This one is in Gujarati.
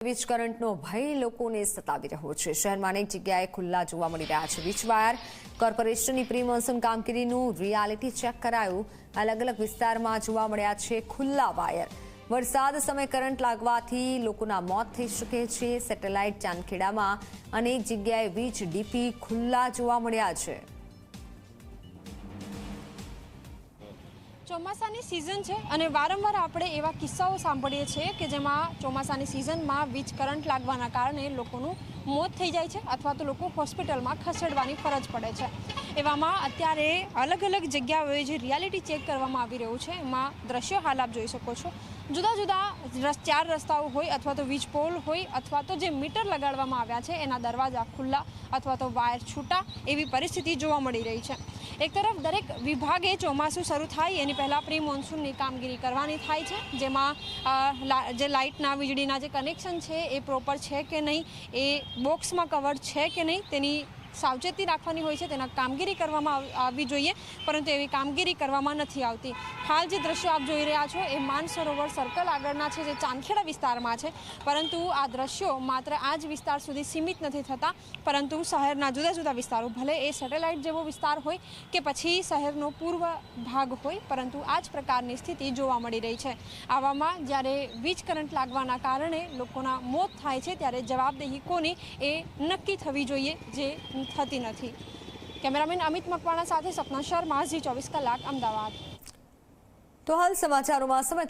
વીજ કરંટનો ભય લોકોને સતાવી રહ્યો છે। શહેરમાં અનેક જગ્યાએ ખુલ્લા જોવા મળી રહ્યા છે વીજ વાયર। કોર્પોરેશનની પ્રી મોન્સૂન કામગીરીનું રિયાલિટી ચેક કરાયું। અલગ અલગ વિસ્તારમાં જોવા મળ્યા છે ખુલ્લા વાયર। વરસાદ સમયે કરંટ લાગવાથી લોકોના મોત થઈ શકે છે। સેટેલાઇટ ચાંદખેડામાં અનેક જગ્યાએ વીજ ડીપી ખુલ્લા જોવા મળ્યા છે। ચોમાસાની સિઝન છે અને વારંવાર આપણે એવા કિસ્સાઓ સાંભળીએ છીએ કે જેમાં ચોમાસાની સિઝનમાં વીજ કરંટ લાગવાના કારણે લોકોનું મોત થઈ જાય છે અથવા તો લોકો હોસ્પિટલમાં ખસેડવાની ફરજ પડે છે। એવામાં અત્યારે અલગ અલગ જગ્યાઓએ જે રિયાલિટી ચેક કરવામાં આવી રહ્યું છે એમાં દ્રશ્યો હાલ આપ જોઈ શકો છો। જુદા જુદા 4 રસ્તાઓ હોય અથવા તો વીજ પોલ હોય અથવા તો જે મીટર લગાડવામાં આવ્યા છે એના દરવાજા ખુલ્લા અથવા તો વાયર છૂટા એવી પરિસ્થિતિ જોવા મળી રહી છે। એક તરફ દરેક વિભાગે ચોમાસું શરૂ થાય એની પહેલાં પ્રી મોન્સૂનની કામગીરી કરવાની થાય છે, જેમાં જે લાઇટના વીજળીના જે કનેક્શન છે એ પ્રોપર છે કે નહીં, એ બોક્સમાં કવર છે કે નહીં તેની સાવચેતી રાખવાની હોય છે, તેના કામગીરી કરવામાં આવવી જોઈએ, પરંતુ એવી કામગીરી કરવામાં નથી આવતી। હાલ જે દ્રશ્યો આપ જોઈ રહ્યા છો એ માનસરોવર સર્કલ આગળના છે, જે ચાંદખેડા વિસ્તારમાં છે, પરંતુ આ દ્રશ્યો માત્ર આ જ વિસ્તાર સુધી સીમિત નથી થતા, પરંતુ શહેરના જુદા જુદા વિસ્તારો, ભલે એ સેટેલાઇટ જેવો વિસ્તાર હોય કે પછી શહેરનો પૂર્વ ભાગ હોય, પરંતુ આ જ પ્રકારની સ્થિતિ જોવા મળી રહી છે। આવામાં જ્યારે વીજ કરંટ લાગવાના કારણે લોકોના મોત થાય છે ત્યારે જવાબદેહી કોની એ નક્કી થવી જોઈએ, જે થતી નથી। કેમેરામેન અમિત મકવાણા સાથે સપના શર્મા, ઝી 24 કલાક, અમદાવાદ। તો હાલ સમાચારોમાં સમય